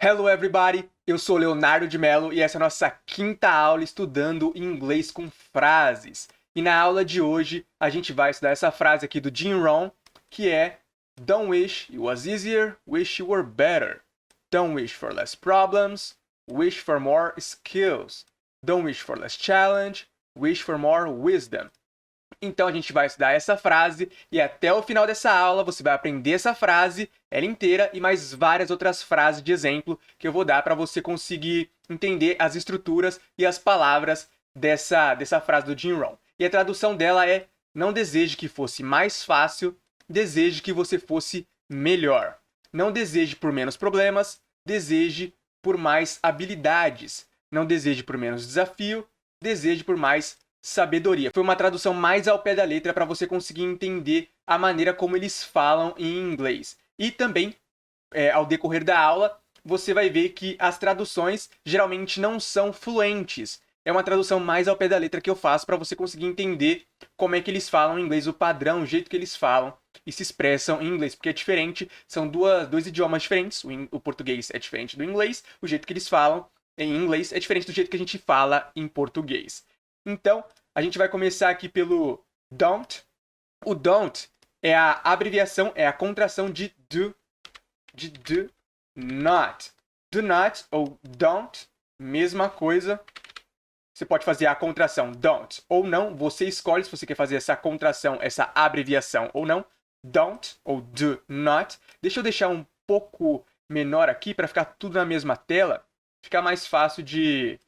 Hello everybody, eu sou Leonardo de Mello e essa é a nossa quinta aula estudando inglês com frases. E na aula de hoje a gente vai estudar essa frase aqui do Jim Rohn, que é Don't wish it was easier, wish it were better. Don't wish for less problems, wish for more skills. Don't wish for less challenge, wish for more wisdom. Então a gente vai estudar essa frase e até o final dessa aula você vai aprender essa frase, ela inteira, e mais várias outras frases de exemplo que eu vou dar para você conseguir entender as estruturas e as palavras dessa frase do Jim Rohn. E a tradução dela é: não deseje que fosse mais fácil, deseje que você fosse melhor. Não deseje por menos problemas, deseje por mais habilidades. Não deseje por menos desafio, deseje por mais sabedoria. Foi uma tradução mais ao pé da letra para você conseguir entender a maneira como eles falam em inglês. E também, ao decorrer da aula, você vai ver que as traduções geralmente não são fluentes. É uma tradução mais ao pé da letra que eu faço para você conseguir entender como é que eles falam em inglês, o padrão, o jeito que eles falam e se expressam em inglês, porque é diferente, são dois idiomas diferentes, o português é diferente do inglês, o jeito que eles falam em inglês é diferente do jeito que a gente fala em português. Então, a gente vai começar aqui pelo don't. O don't é a abreviação, é a contração de do not. Do not ou don't, mesma coisa. Você pode fazer a contração don't ou não. Você escolhe se você quer fazer essa contração, essa abreviação ou não. Don't ou do not. Deixa eu deixar um pouco menor aqui para ficar tudo na mesma tela. Ficar mais fácil de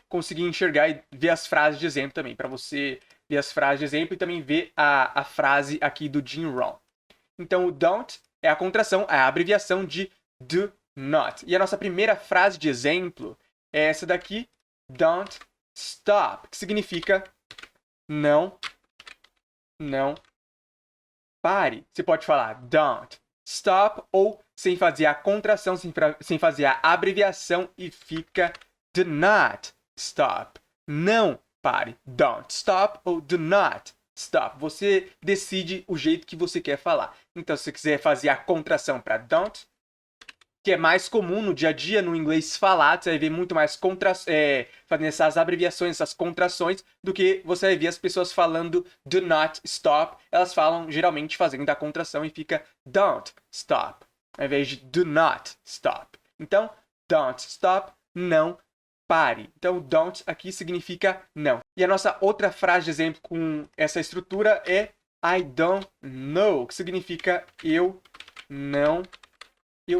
conseguir enxergar e ver as frases de exemplo também, para você ver as frases de exemplo e também ver a frase aqui do Jim Rohn. Então, o don't é a contração, é a abreviação de do not. E a nossa primeira frase de exemplo é essa daqui, don't stop, que significa não pare. Você pode falar don't stop ou sem fazer a contração, sem fazer a abreviação e fica do not stop. Não pare. Don't stop ou do not stop. Você decide o jeito que você quer falar. Então, se você quiser fazer a contração para don't, que é mais comum no dia a dia, no inglês falado, você vai ver muito mais fazendo essas abreviações, essas contrações, do que você vai ver as pessoas falando do not stop. Elas falam geralmente fazendo a contração e fica don't stop, ao invés de do not stop. Então, don't stop, não pare. Então, don't aqui significa não. E a nossa outra frase de exemplo com essa estrutura é I don't know, que significa eu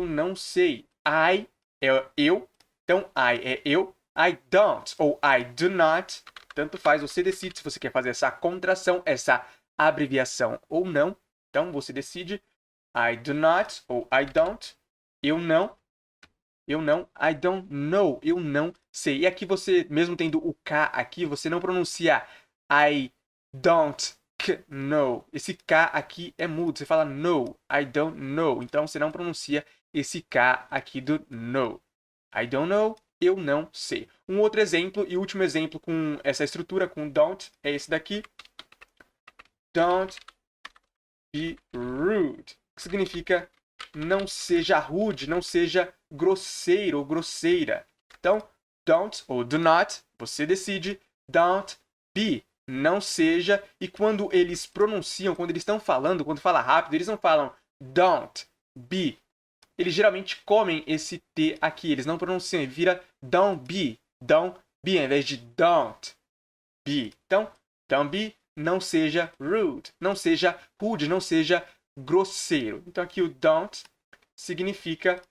não sei. I é eu, então I é eu. I don't ou I do not, tanto faz, você decide se você quer fazer essa contração, essa abreviação ou não. Então, você decide I do not ou I don't, eu não, I don't know, eu não sei. E aqui você, mesmo tendo o K aqui, você não pronuncia I don't know. Esse K aqui é mudo, você fala no, I don't know. Então você não pronuncia esse K aqui do no. I don't know, eu não sei. Um outro exemplo e último exemplo com essa estrutura, com don't, é esse daqui. Don't be rude, que significa não seja rude, não seja grosseiro ou grosseira. Então, don't ou do not, você decide. Don't be, não seja. E quando eles pronunciam, quando eles estão falando, quando fala rápido, eles não falam don't be. Eles geralmente comem esse T aqui, eles não pronunciam, vira don't be, ao invés de don't be. Então, don't be, não seja rude, não seja rude, não seja grosseiro. Então aqui o don't significa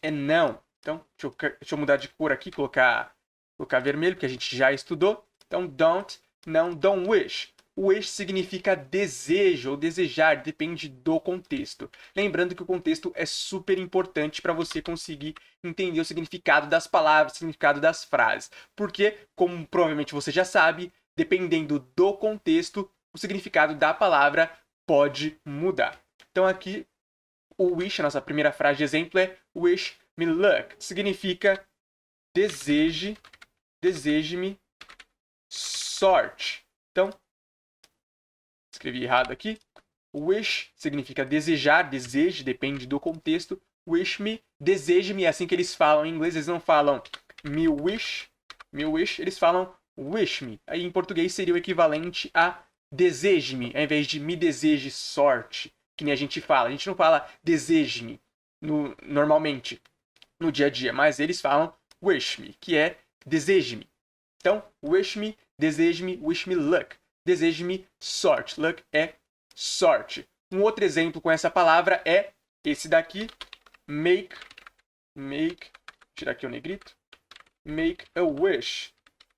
não. Então, deixa eu mudar de cor aqui, colocar vermelho, que a gente já estudou. Então, don't, não, don't wish. Wish significa desejo ou desejar, depende do contexto. Lembrando que o contexto é super importante para você conseguir entender o significado das palavras, o significado das frases. Porque, como provavelmente você já sabe, dependendo do contexto, o significado da palavra pode mudar. Então aqui, o wish, a nossa primeira frase de exemplo é wish me luck. Significa deseje-me sorte. Então, escrevi errado aqui. Wish significa desejar, deseje, depende do contexto. wish me, deseje-me, é assim que eles falam em inglês, eles não falam me wish, eles falam wish me. Aí em português seria o equivalente a deseje-me, ao invés de me deseje sorte, que nem a gente fala. A gente não fala deseje-me normalmente no dia a dia, mas eles falam wish me, que é deseje-me. Então, wish me, deseje-me, wish me luck. Deseje-me sorte. Luck é sorte. Um outro exemplo com essa palavra é esse daqui, make, tirar aqui o negrito, make a wish.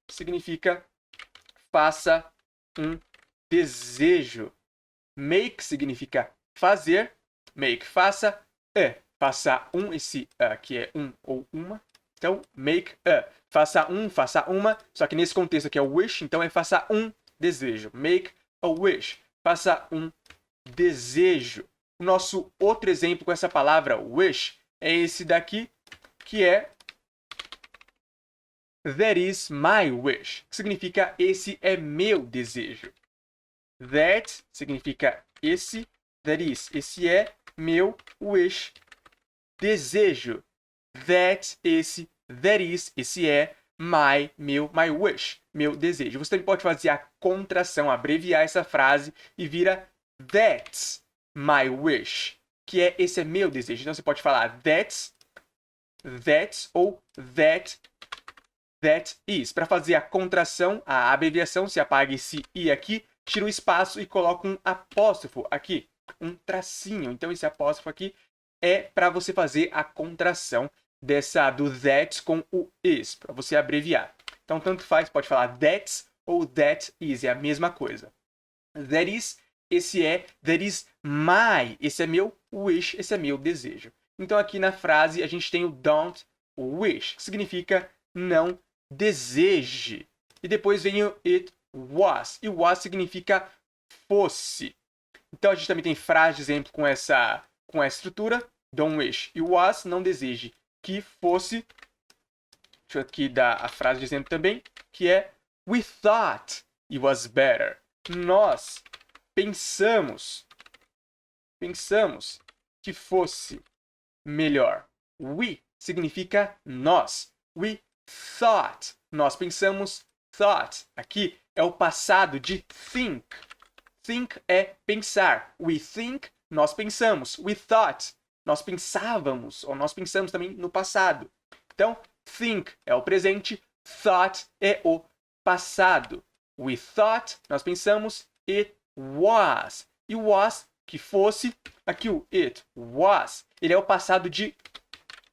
Significa faça um desejo. Make significa fazer, make, faça, faça um, esse aqui é um ou uma. Então, make a, faça um, faça uma, só que nesse contexto aqui é o wish, então é faça um desejo. Make a wish, faça um desejo. O nosso outro exemplo com essa palavra wish é esse daqui, que é that is my wish, que significa esse é meu desejo. That significa esse, that is, esse é meu wish, desejo. That, esse, that is, esse é my, meu, my wish, meu desejo. Você também pode fazer a contração, abreviar essa frase e vira that's my wish, que é esse é meu desejo. Então você pode falar that's ou that is. Para fazer a contração, a abreviação, se apaga esse i aqui, tira o espaço e coloca um apóstrofo aqui, um tracinho. Então esse apóstrofo aqui é para você fazer a contração do that com o is, para você abreviar. Então tanto faz, pode falar that's ou that is, é a mesma coisa. That is, esse é that is my, esse é meu wish, esse é meu desejo. Então aqui na frase a gente tem o don't wish, que significa não deseje. E depois vem o it was. E was significa fosse. Então a gente também tem frase de exemplo com essa estrutura. Don't wish. E was, não deseje. Que fosse. Deixa eu aqui dar a frase de exemplo também. Que é we thought it was better. Nós pensamos que fosse melhor. We significa nós. We thought. Nós pensamos, thought. Aqui é o passado de think. Think é pensar. We think, nós pensamos. We thought, nós pensávamos. Ou nós pensamos também no passado. Então, think é o presente. Thought é o passado. We thought, nós pensamos. It was. E was, que fosse. Aqui o it was. Ele é o passado de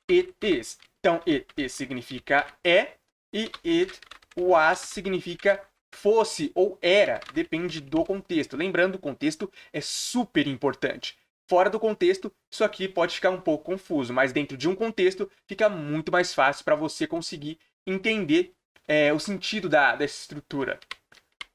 it is. Então, it is significa é e it was significa fosse ou era. Depende do contexto. Lembrando, o contexto é super importante. Fora do contexto, isso aqui pode ficar um pouco confuso, mas dentro de um contexto fica muito mais fácil para você conseguir entender o sentido dessa estrutura.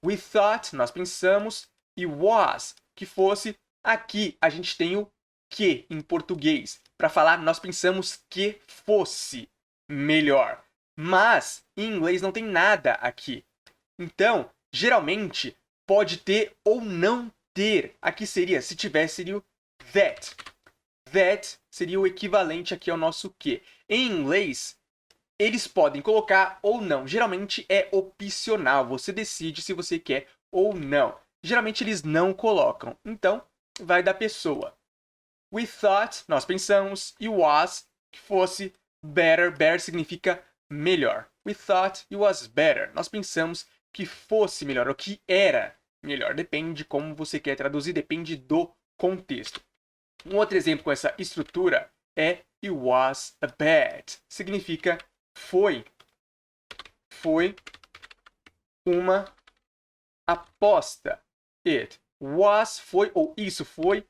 We thought, nós pensamos, e was, que fosse. Aqui a gente tem o que em português. Para falar, nós pensamos que fosse melhor. Mas em inglês não tem nada aqui. Então, geralmente, pode ter ou não ter. Aqui seria, se tivesse, seria o that. That seria o equivalente aqui ao nosso que. Em inglês, eles podem colocar ou não. Geralmente é opcional. Você decide se você quer ou não. Geralmente eles não colocam. Então, vai da pessoa. We thought, nós pensamos, e was, que fosse better. Better significa melhor. We thought it was better. Nós pensamos que fosse melhor, ou que era melhor. Depende de como você quer traduzir, depende do contexto. Um outro exemplo com essa estrutura é it was a bet. Significa foi uma aposta. It was, foi, ou isso foi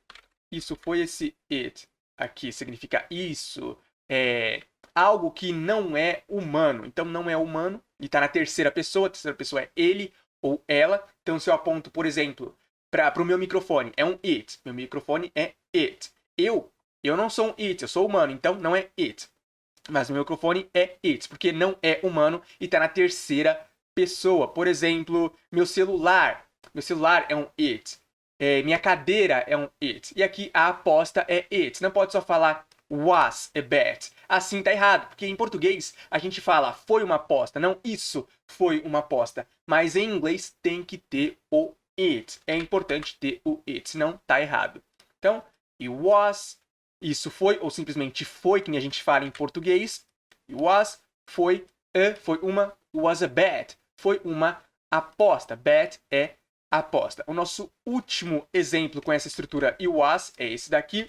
esse it. Aqui significa isso. É algo que não é humano. Então não é humano e está na terceira pessoa. A terceira pessoa é ele ou ela. Então se eu aponto, por exemplo, para o meu microfone, é um it. Meu microfone é it. Eu não sou um it, eu sou humano, então não é it. Mas meu microfone é it, porque não é humano e está na terceira pessoa. Por exemplo, meu celular é um it. Minha cadeira é um it. E aqui a aposta é it. Não pode só falar was a bet. Assim tá errado, porque em português a gente fala foi uma aposta, não isso foi uma aposta. Mas em inglês tem que ter o it. É importante ter o it, senão tá errado. Então, it was, isso foi, ou simplesmente foi, que nem a gente fala em português. It was, foi uma, was a bet. Foi uma aposta. Bet é aposta. O nosso último exemplo com essa estrutura it was é esse daqui,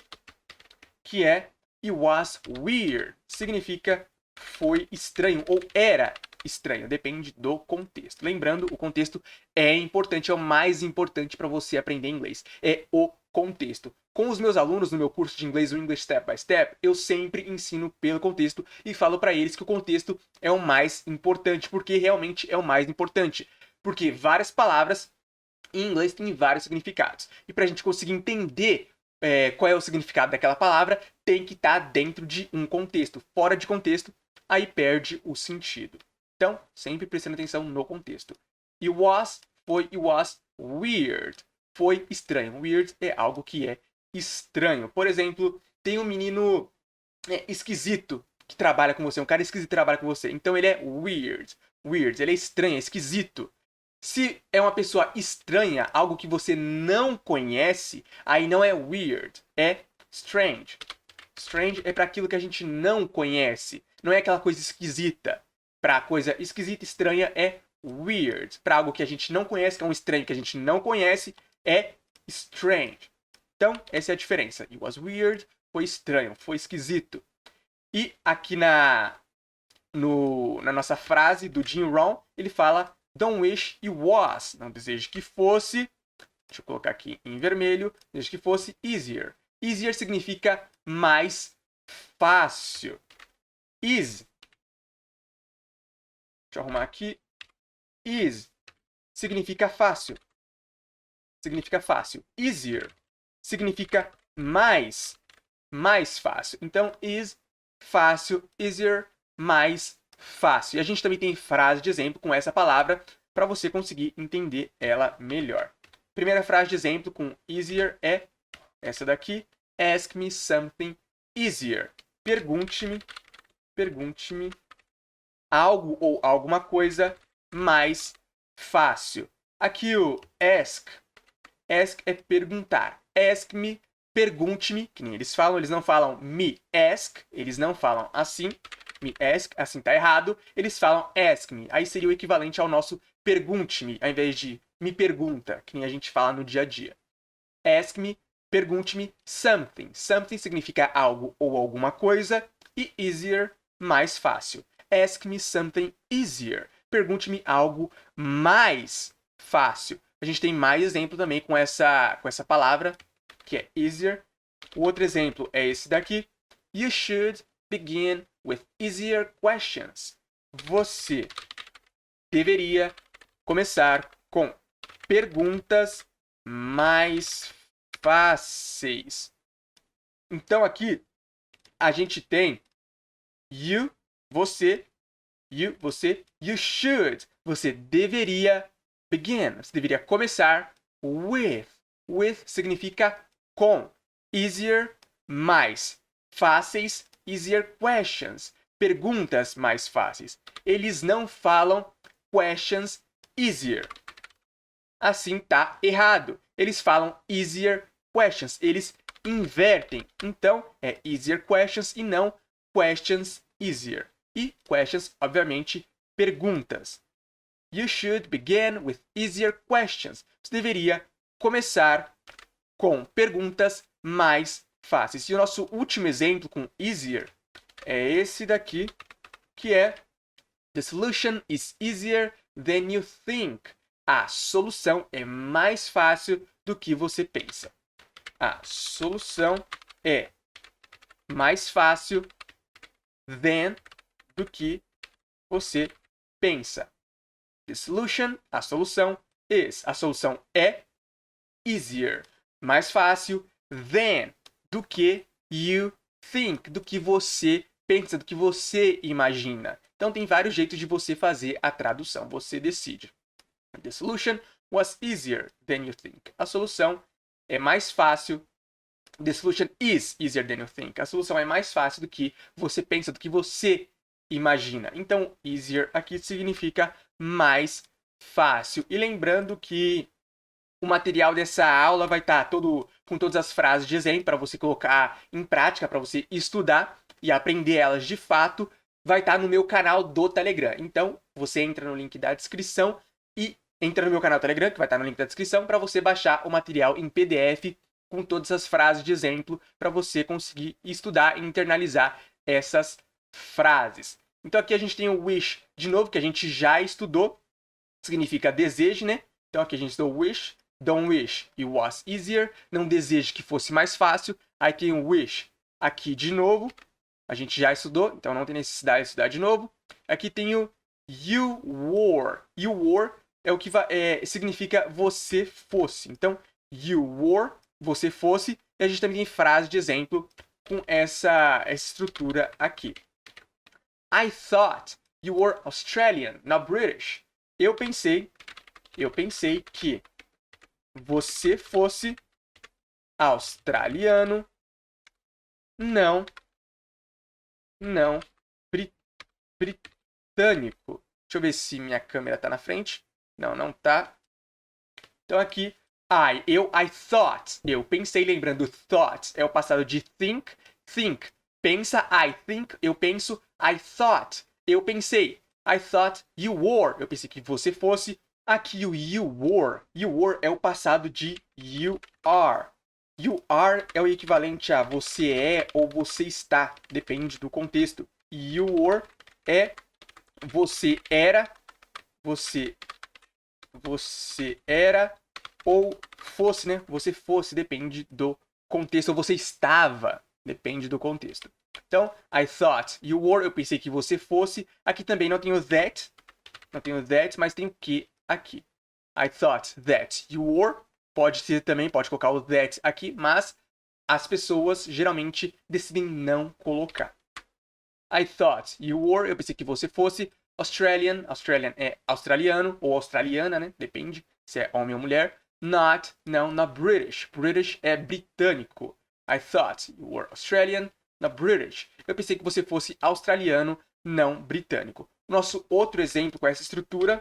que é it was weird. Significa foi estranho ou era estranho, depende do contexto. Lembrando, o contexto é importante, é o mais importante para você aprender inglês. É o contexto. Com os meus alunos no meu curso de inglês, o English Step by Step, eu sempre ensino pelo contexto e falo para eles que o contexto é o mais importante, porque realmente é o mais importante. Porque várias palavras em inglês têm vários significados. E para a gente conseguir entender qual é o significado daquela palavra, tem que estar dentro de um contexto. Fora de contexto, aí perde o sentido. Então, sempre prestando atenção no contexto. It was foi it was weird. Foi estranho. Weird é algo que é estranho. Por exemplo, tem um menino esquisito que trabalha com você. Um cara esquisito que trabalha com você. Então ele é weird. Weird. Ele é estranho, é esquisito. Se é uma pessoa estranha, algo que você não conhece, aí não é weird, é strange. Strange é para aquilo que a gente não conhece. Não é aquela coisa esquisita. Para coisa esquisita, estranha, é weird. Para algo que a gente não conhece, que é um estranho que a gente não conhece, é strange. Então, essa é a diferença. It was weird, foi estranho, foi esquisito. E aqui na nossa frase do Jim Rohn, ele fala don't wish it was. Não deseje que fosse. Deixa eu colocar aqui em vermelho. Deseje que fosse easier. Easier significa mais fácil. Is. Deixa eu arrumar aqui. Is significa fácil. Significa fácil. Easier significa mais fácil. Então, is, fácil, easier, mais fácil. E a gente também tem frase de exemplo com essa palavra para você conseguir entender ela melhor. Primeira frase de exemplo com easier é essa daqui. Ask me something easier. Pergunte-me algo ou alguma coisa mais fácil. Aqui o ask é perguntar. Ask me, pergunte-me, que nem eles falam, eles não falam me ask, eles não falam assim. Me ask, assim tá errado. Eles falam ask me. Aí seria o equivalente ao nosso pergunte-me, ao invés de me pergunta, que nem a gente fala no dia a dia. Ask me, pergunte-me something. Something significa algo ou alguma coisa. E easier, mais fácil. Ask me something easier. Pergunte-me algo mais fácil. A gente tem mais exemplo também com essa palavra, que é easier. O outro exemplo é esse daqui. You should begin with easier questions. Você deveria começar com perguntas mais fáceis. Então aqui a gente tem you, você, you should, você deveria begin, você deveria começar with. With significa com. Easier, mais. Fáceis, easier questions. Perguntas mais fáceis. Eles não falam questions easier. Assim tá errado. Eles falam easier questions. Eles invertem. Então, é easier questions e não questions easier. E questions, obviamente, perguntas. You should begin with easier questions. Você deveria começar com perguntas mais fáceis. E o nosso último exemplo com easier é esse daqui, que é the solution is easier than you think. A solução é mais fácil do que você pensa. A solução é mais fácil than do que você pensa. The solution, a solução, is, a solução é easier, mais fácil than, do que you think, do que você pensa, do que você imagina. Então tem vários jeitos de você fazer a tradução, você decide. The solution was easier than you think. A solução é mais fácil The solution is easier than you think. A solução é mais fácil do que você pensa, do que você imagina. Então, easier aqui significa mais fácil. E lembrando que o material dessa aula vai estar todo com todas as frases de exemplo para você colocar em prática, para você estudar e aprender elas de fato. Vai estar no meu canal do Telegram. Então, você entra no link da descrição e entra no meu canal do Telegram, que vai estar no link da descrição, para você baixar o material em PDF com todas as frases de exemplo para você conseguir estudar e internalizar essas frases. Então aqui a gente tem o wish, de novo, que a gente já estudou, significa deseje, né? Então aqui a gente estudou wish, don't wish it was easier, não deseje que fosse mais fácil. Aí tem o wish, aqui de novo, a gente já estudou, então não tem necessidade de estudar de novo. Aqui tem o you were, é o que significa você fosse. Então, you were, você fosse, e a gente também tem frase de exemplo com essa estrutura aqui. I thought you were Australian, not British. Eu pensei que você fosse australiano, não britânico. Deixa eu ver se minha câmera tá na frente. Não tá. Então aqui, I thought. Eu pensei, lembrando, thought é o passado de think. Think, pensa, I think, eu penso. I thought, eu pensei. I thought you were, eu pensei que você fosse. Aqui o you were é o passado de you are. You are é o equivalente a você é ou você está, depende do contexto. You were é você era, você era ou fosse, né? Você fosse, depende do contexto. Ou você estava, depende do contexto. Então, I thought you were, eu pensei que você fosse. Aqui também não tem o that, mas tem o que aqui. I thought that you were. Pode ser também, pode colocar o that aqui, mas as pessoas geralmente decidem não colocar. I thought you were, eu pensei que você fosse Australian é australiano ou australiana, né? Depende se é homem ou mulher. Not British. British é britânico. I thought you were Australian, not British. Eu pensei que você fosse australiano, não britânico. Nosso outro exemplo com essa estrutura.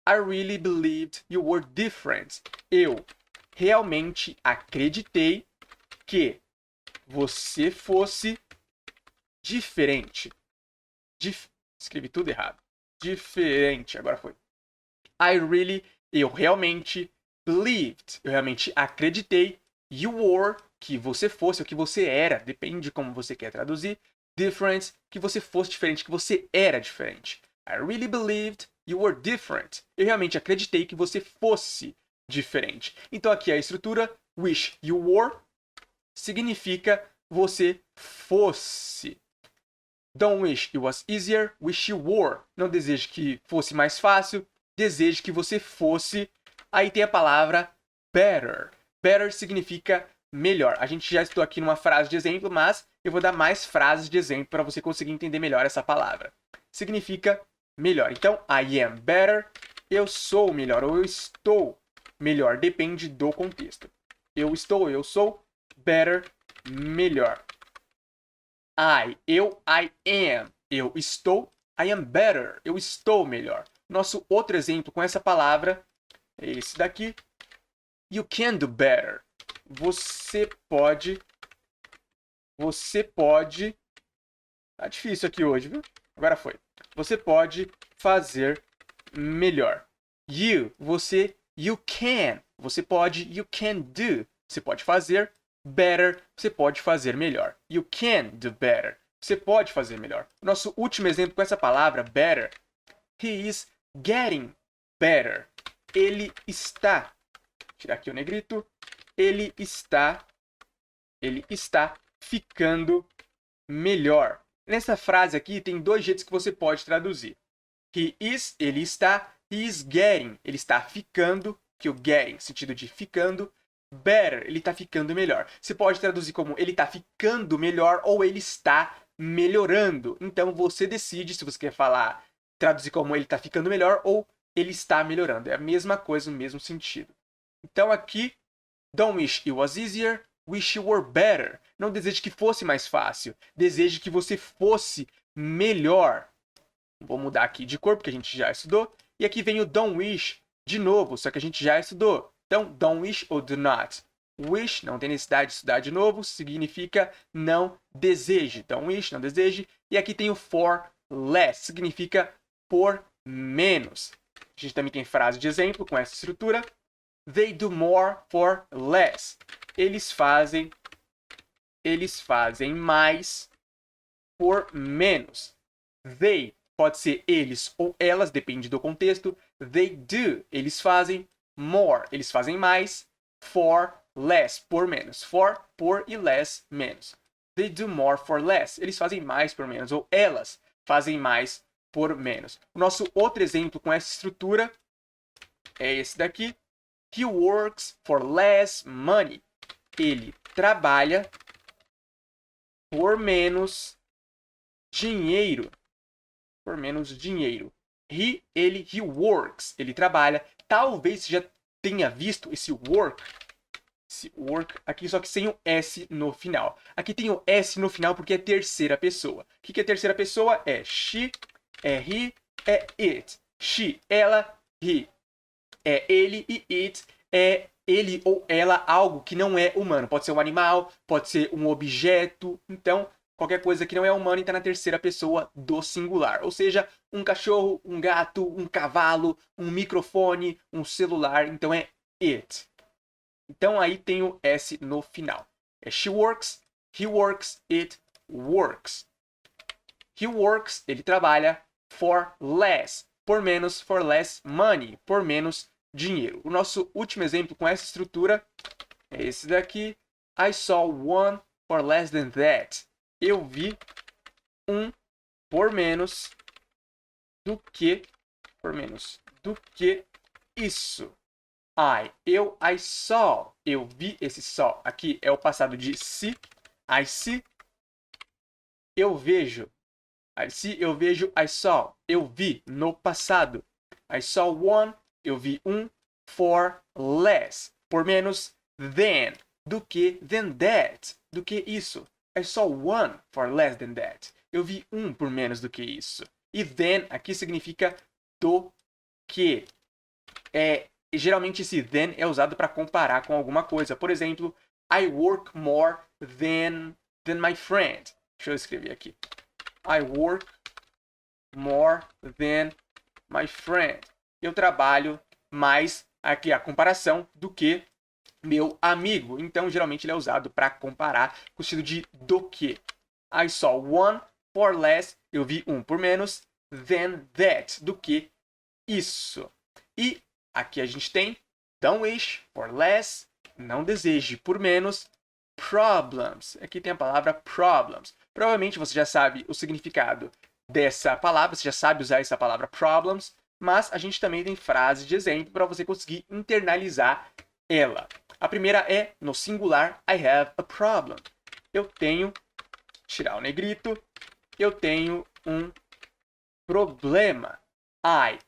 I really believed you were different. Eu realmente acreditei que você fosse diferente. Escrevi tudo errado. Diferente, agora foi. Eu realmente believed. Eu realmente acreditei. You were, que você fosse, ou que você era. Depende de como você quer traduzir. Different, que você fosse diferente, que você era diferente. I really believed you were different. Eu realmente acreditei que você fosse diferente. Então aqui a estrutura wish you were significa você fosse. Don't wish it was easier, wish you were. Não deseje que fosse mais fácil, deseje que você fosse. Aí tem a palavra better. Better significa melhor. A gente já estudou aqui numa frase de exemplo, mas eu vou dar mais frases de exemplo para você conseguir entender melhor essa palavra. Significa melhor. Então, I am better, eu sou melhor, ou eu estou melhor. Depende do contexto. Eu sou, better, melhor. I am, eu estou, I am better, eu estou melhor. Nosso outro exemplo com essa palavra é esse daqui. You can do better. Você pode. Tá difícil aqui hoje, viu? Agora foi. Você pode fazer melhor. You can. Você pode, you can do. Você pode fazer better, você pode fazer melhor. You can do better. Você pode fazer melhor. Nosso último exemplo com essa palavra, better. He is getting better. Ele está. Vou tirar aqui o negrito. Ele está ficando melhor. Nessa frase aqui tem dois jeitos que você pode traduzir. He is, ele está. He is getting, ele está ficando. Que o getting, sentido de ficando. Better, ele está ficando melhor. Você pode traduzir como ele está ficando melhor ou ele está melhorando. Então você decide se você quer falar, traduzir como ele está ficando melhor ou ele está melhorando. É a mesma coisa, no mesmo sentido. Então aqui, don't wish it was easier, wish you were better. Não deseje que fosse mais fácil. Deseje que você fosse melhor. Vou mudar aqui de cor, porque a gente já estudou. E aqui vem o don't wish de novo, só que a gente já estudou. Então, don't wish ou do not. Wish, não tem necessidade de estudar de novo, significa não deseje. Don't wish, não deseje. E aqui tem o for less, significa por menos. A gente também tem frase de exemplo com essa estrutura. They do more for less. Eles fazem mais por menos. They pode ser eles ou elas, depende do contexto. They do, eles fazem. More, eles fazem mais. For less, por menos. For, por e less, menos. They do more for less. Eles fazem mais por menos. Ou elas fazem mais por menos. O nosso outro exemplo com essa estrutura é esse daqui. He works for less money. Ele trabalha por menos dinheiro. Por menos dinheiro. He works. Ele trabalha. Talvez você já tenha visto esse work aqui, só que sem o S no final. Aqui tem o S no final porque é terceira pessoa. O que é terceira pessoa? É she, é he, é it. She, ela, he. É ele e it é ele ou ela, algo que não é humano. Pode ser um animal, pode ser um objeto. Então, qualquer coisa que não é humano está na terceira pessoa do singular. Ou seja, um cachorro, um gato, um cavalo, um microfone, um celular. Então é it. Então aí tem o S no final. É she works, he works, it works. He works, ele trabalha for less, por menos, for less money, por menos dinheiro. O nosso último exemplo com essa estrutura é esse daqui. I saw one for less than that. Eu vi um por menos do que isso. I saw. Eu vi esse saw. Aqui é o passado de see. I see. Eu vejo. I see, eu vejo. I saw. Eu vi no passado. I saw one. Eu vi um for less. Por menos than. Do que than that. Do que isso. I saw one for less than that. Eu vi um por menos do que isso. E than aqui significa do que. Geralmente esse than é usado para comparar com alguma coisa. Por exemplo, I work more than my friend. Deixa eu escrever aqui. I work more than my friend. Eu trabalho mais, aqui a comparação, do que meu amigo. Então, geralmente ele é usado para comparar com o estilo de do que. I saw one for less. Eu vi um por menos than that. Do que isso. E aqui a gente tem don't wish for less, não deseje por menos, problems. Aqui tem a palavra problems. Provavelmente você já sabe o significado dessa palavra, você já sabe usar essa palavra problems, mas a gente também tem frase de exemplo para você conseguir internalizar ela. A primeira é no singular, I have a problem. Eu tenho, tirar o negrito, eu tenho um problema. I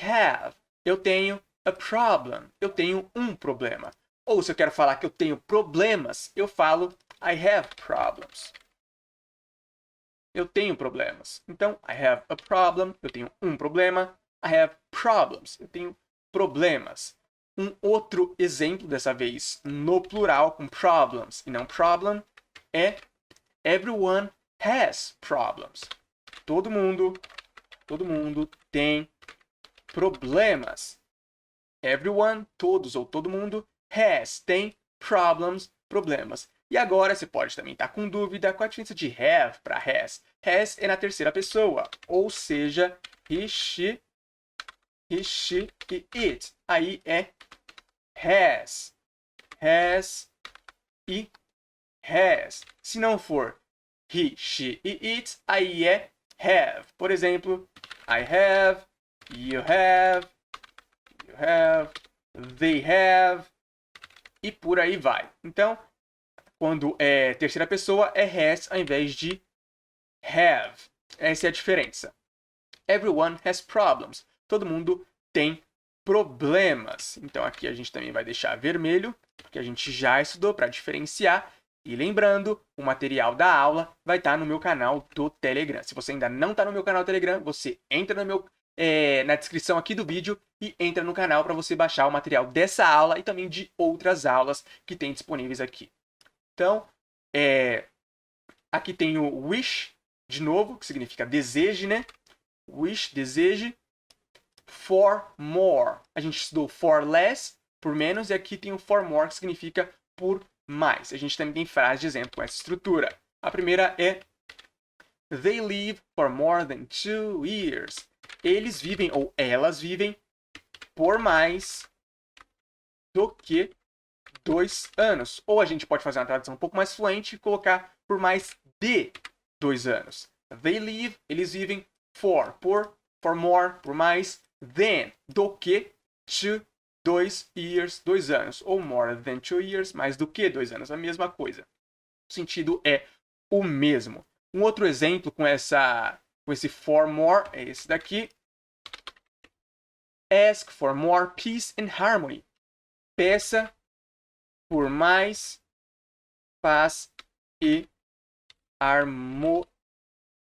have. Eu tenho a problem. Eu tenho um problema. Ou se eu quero falar que eu tenho problemas, eu falo I have problems. Eu tenho problemas. Então, I have a problem. Eu tenho um problema. I have problems. Eu tenho problemas. Um outro exemplo, dessa vez no plural, com problems e não problem, é everyone has problems. Todo mundo tem problemas. Everyone, todos ou todo mundo, has, tem problems, problemas. E agora você pode também estar com dúvida qual a diferença de have para has. Has é na terceira pessoa, ou seja, he, she e it. Aí é has. Has e has. Se não for he, she e it, aí é have. Por exemplo, I have, you have, they have, e por aí vai. Então, quando é terceira pessoa, é has ao invés de have. Essa é a diferença. Everyone has problems. Todo mundo tem problemas. Então aqui a gente também vai deixar vermelho, porque a gente já estudou para diferenciar. E lembrando, o material da aula vai estar no meu canal do Telegram. Se você ainda não está no meu canal do Telegram, você entra na descrição aqui do vídeo e entra no canal para você baixar o material dessa aula e também de outras aulas que tem disponíveis aqui. Então, aqui tem o wish, de novo, que significa deseje, né? Wish, deseje. For more. A gente estudou for less, por menos, e aqui tem o for more, que significa por mais. A gente também tem frase de exemplo com essa estrutura. A primeira é They live for more than 2 years. Eles vivem, ou elas vivem, por mais do que 2 anos. Ou a gente pode fazer uma tradução um pouco mais fluente e colocar por mais de 2 anos. They live, eles vivem, por more, por mais, than, do que, 2 years, 2 anos. Ou more than 2 years, mais do que 2 anos. A mesma coisa. O sentido é o mesmo. Um outro exemplo com esse for more é esse daqui. Ask for more peace and harmony. Peça por mais paz e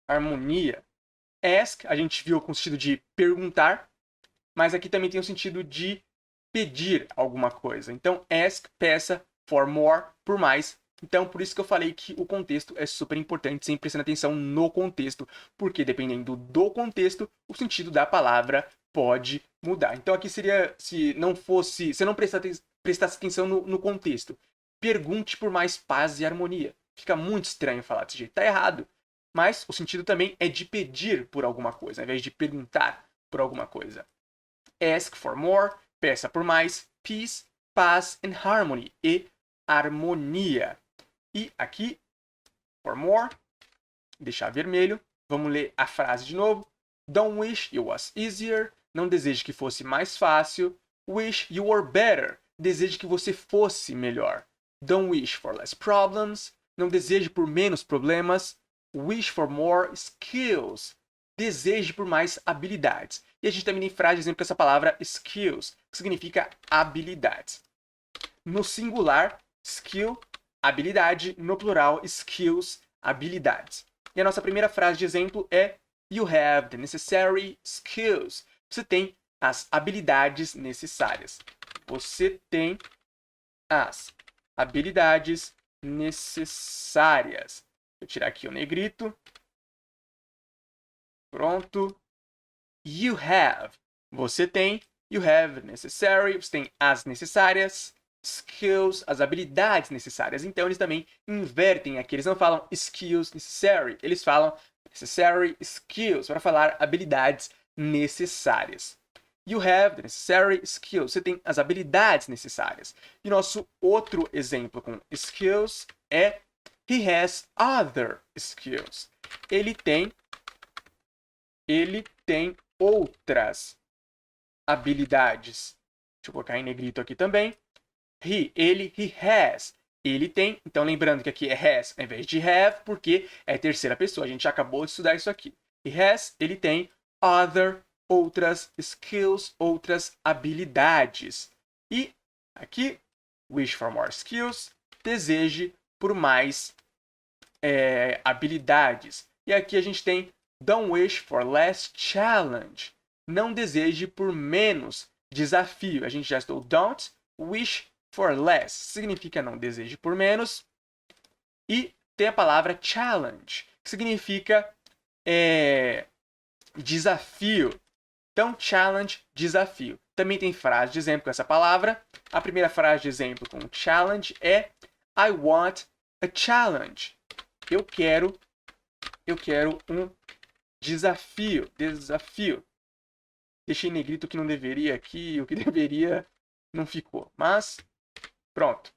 harmonia. Ask, a gente viu com o sentido de perguntar, mas aqui também tem o sentido de pedir alguma coisa. Então, ask, peça, for more, por mais. Então, por isso que eu falei que o contexto é super importante, sempre prestando atenção no contexto, porque dependendo do contexto, o sentido da palavra pode mudar. Então, aqui seria, se não prestasse atenção no contexto, pergunte por mais paz e harmonia. Fica muito estranho falar desse jeito, tá errado. Mas o sentido também é de pedir por alguma coisa, ao invés de perguntar por alguma coisa. Ask for more, peça por mais, peace, paz and harmony, e harmonia. E aqui, for more, deixar vermelho. Vamos ler a frase de novo. Don't wish it was easier. Não deseje que fosse mais fácil. Wish you were better. Deseje que você fosse melhor. Don't wish for less problems. Não deseje por menos problemas. Wish for more skills. Deseje por mais habilidades. E a gente também tem frase de exemplo com essa palavra skills, que significa habilidades. No singular, skill, habilidade. No plural, skills, habilidades. E a nossa primeira frase de exemplo é You have the necessary skills. Você tem as habilidades necessárias. Você tem as habilidades necessárias. Vou tirar aqui o negrito. Pronto. You have. Você tem. You have necessary. Você tem as necessárias. Skills, as habilidades necessárias. Então, eles também invertem aqui. Eles não falam skills necessary. Eles falam necessary skills para falar habilidades necessárias. You have the necessary skills. Você tem as habilidades necessárias. E nosso outro exemplo com skills é He has other skills. Ele tem outras habilidades. Deixa eu colocar em negrito aqui também. He has. Ele tem. Então, lembrando que aqui é has ao invés de have, porque é terceira pessoa. A gente acabou de estudar isso aqui. He has, ele tem outras skills, outras habilidades. E aqui, wish for more skills, deseje por mais habilidades. E aqui a gente tem don't wish for less challenge. Não deseje por menos desafio. A gente já estudou don't wish for less. Significa não deseje por menos. E tem a palavra challenge, que significa desafio. Então, challenge, desafio. Também tem frase de exemplo com essa palavra. A primeira frase de exemplo com challenge é I want a challenge. Eu quero um desafio. Deixei negrito o que não deveria aqui, o que deveria não ficou. Mas, pronto.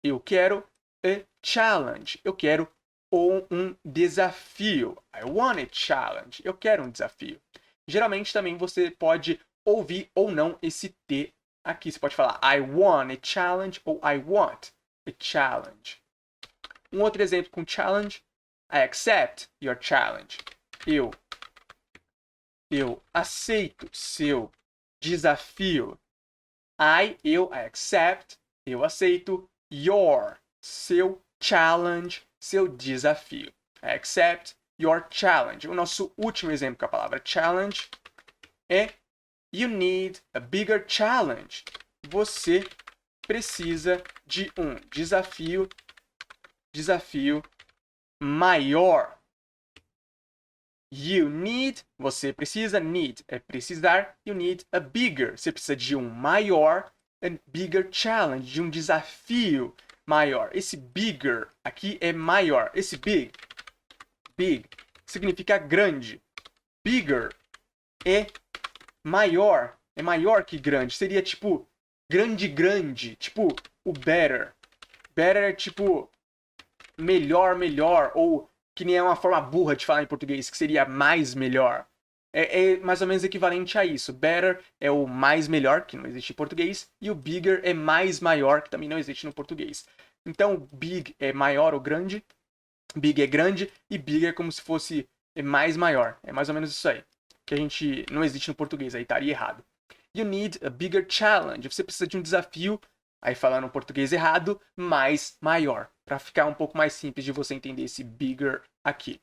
Eu quero a challenge. Eu quero um desafio. I want a challenge. Eu quero um desafio. Geralmente também você pode ouvir ou não esse T aqui. Você pode falar I want a challenge ou I want a challenge. Um outro exemplo com challenge. I accept your challenge. Eu aceito seu desafio. Eu accept, eu aceito. Your, seu challenge, seu desafio. I accept your challenge. O nosso último exemplo com a palavra challenge é you need a bigger challenge. Você precisa de um desafio maior. You need, você precisa, need é precisar, you need a bigger, você precisa de um maior, a bigger challenge, de um desafio maior. Esse bigger aqui é maior, esse big significa grande. Bigger é maior que grande, seria tipo grande, tipo o better. Better é tipo melhor, ou que nem é uma forma burra de falar em português, que seria mais melhor. É mais ou menos equivalente a isso. Better é o mais melhor, que não existe em português, e o bigger é mais maior, que também não existe no português. Então, big é maior ou grande, big é grande, e bigger é como se fosse mais maior. É mais ou menos isso aí. Que a gente não existe no português, aí estaria errado. You need a bigger challenge. Você precisa de um desafio, aí falando o português errado, mais maior. Para ficar um pouco mais simples de você entender esse bigger aqui.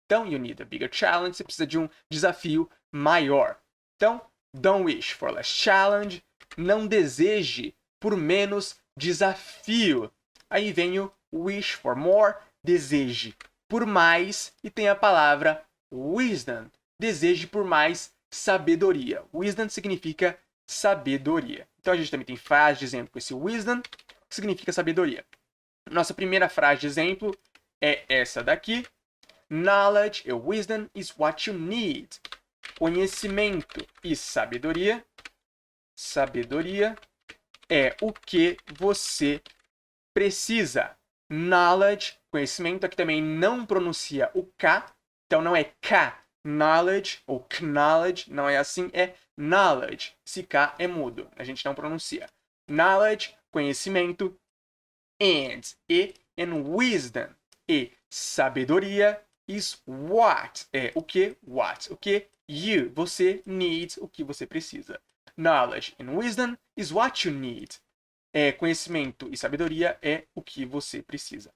Então, you need a bigger challenge. Você precisa de um desafio maior. Então, don't wish for less challenge. Não deseje por menos desafio. Aí vem o wish for more. Deseje por mais. E tem a palavra wisdom. Deseje por mais sabedoria. Wisdom significa sabedoria. Então, a gente também tem frase de exemplo com esse wisdom, que significa sabedoria. Nossa primeira frase de exemplo é essa daqui. Knowledge and wisdom is what you need. Conhecimento e sabedoria é o que você precisa. Knowledge, conhecimento, aqui também não pronuncia o K, então não é K, knowledge ou knowledge, não é assim, é knowledge. Esse K é mudo, a gente não pronuncia. Knowledge, conhecimento, and wisdom, e sabedoria is what, é o que, what, o que you, você needs, o que você precisa. Knowledge and wisdom is what you need. Conhecimento e sabedoria é o que você precisa.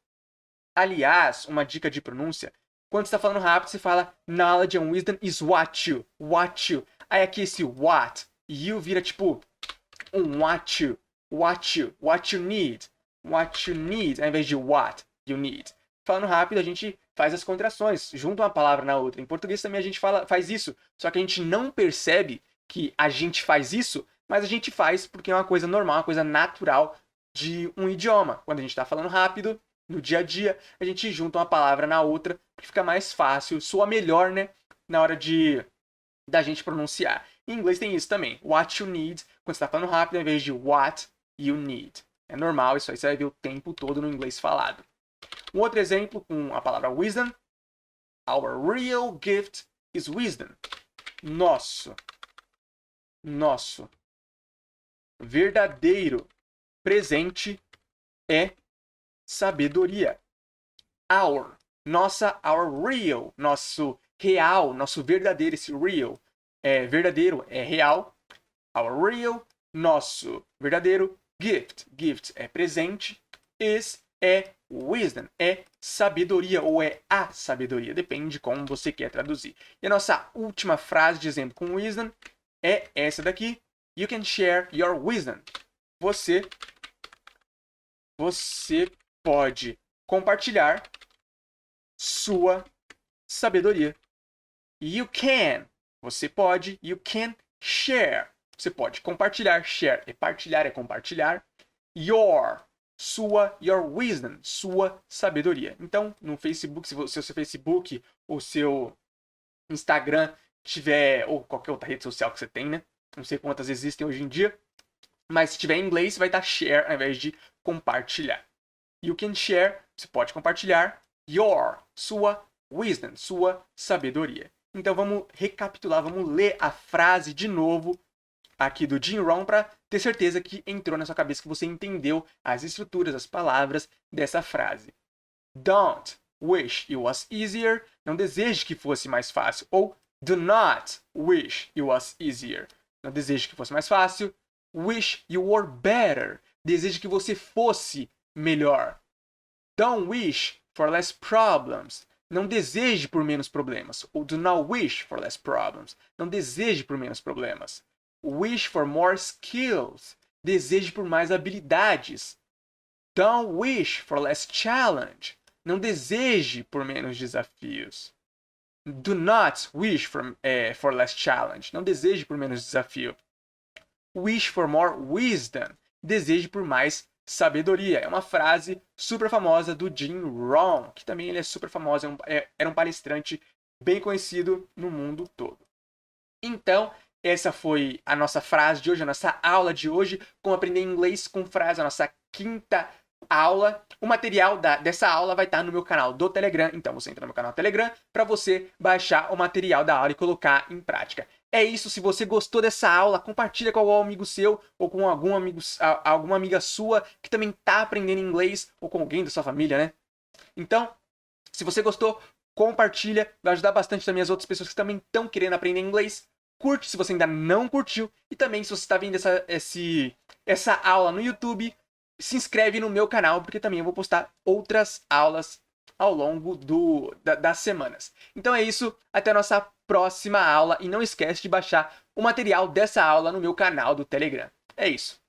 Aliás, uma dica de pronúncia, quando você está falando rápido, você fala knowledge and wisdom is what you. Aí aqui esse what, you vira tipo um what you need, ao invés de what you need. Falando rápido, a gente faz as contrações, junta uma palavra na outra. Em português também a gente faz isso, só que a gente não percebe que a gente faz isso, mas a gente faz porque é uma coisa normal, uma coisa natural de um idioma. Quando a gente está falando rápido, no dia a dia, a gente junta uma palavra na outra, porque fica mais fácil, soa melhor, né? Na hora da gente pronunciar. Em inglês tem isso também. What you need, quando você está falando rápido, ao invés de what you need. É normal, isso aí você vai ver o tempo todo no inglês falado. Um outro exemplo com a palavra wisdom. Our real gift is wisdom. Nosso verdadeiro presente é sabedoria. Our real, nosso real, nosso verdadeiro, esse real é verdadeiro, é real. Our real, nosso verdadeiro gift é presente, é wisdom, é sabedoria ou é a sabedoria, depende de como você quer traduzir. E a nossa última frase de exemplo com wisdom é essa daqui. You can share your wisdom. Você pode compartilhar sua sabedoria. You can. Você pode. You can share. Você pode compartilhar. Share é partilhar, é compartilhar. Your wisdom, sua sabedoria. Então, no Facebook, se o seu Facebook ou seu Instagram tiver, ou qualquer outra rede social que você tem, né? Não sei quantas existem hoje em dia. Mas se tiver em inglês, vai estar share ao invés de compartilhar. You can share, você pode compartilhar. Sua wisdom, sua sabedoria. Então vamos recapitular, vamos ler a frase de novo aqui do Jim Rohn para ter certeza que entrou na sua cabeça, que você entendeu as estruturas, as palavras dessa frase. Don't wish it was easier. Não deseje que fosse mais fácil. Ou do not wish it was easier. Não deseje que fosse mais fácil. Wish you were better. Deseje que você fosse melhor. Don't wish for less problems. Não deseje por menos problemas. Ou do not wish for less problems. Não deseje por menos problemas. Wish for more skills. Deseje por mais habilidades. Don't wish for less challenge. Não deseje por menos desafios. Do not wish for less challenge. Não deseje por menos desafio. Wish for more wisdom. Deseje por mais sabedoria. É uma frase super famosa do Jim Rohn, que também ele é super famoso, era um palestrante bem conhecido no mundo todo. Então, essa foi a nossa frase de hoje, a nossa aula de hoje, como aprender inglês com frase, a nossa quinta aula. O material dessa aula vai estar no meu canal do Telegram, então você entra no meu canal do Telegram para você baixar o material da aula e colocar em prática. É isso, se você gostou dessa aula, compartilha com algum amigo seu ou com alguma amiga sua que também está aprendendo inglês ou com alguém da sua família, né? Então, se você gostou, compartilha, vai ajudar bastante também as outras pessoas que também estão querendo aprender inglês. Curte se você ainda não curtiu e também se você está vendo essa aula no YouTube, se inscreve no meu canal, porque também eu vou postar outras aulas ao longo das semanas. Então é isso, até a nossa próxima aula e não esquece de baixar o material dessa aula no meu canal do Telegram. É isso.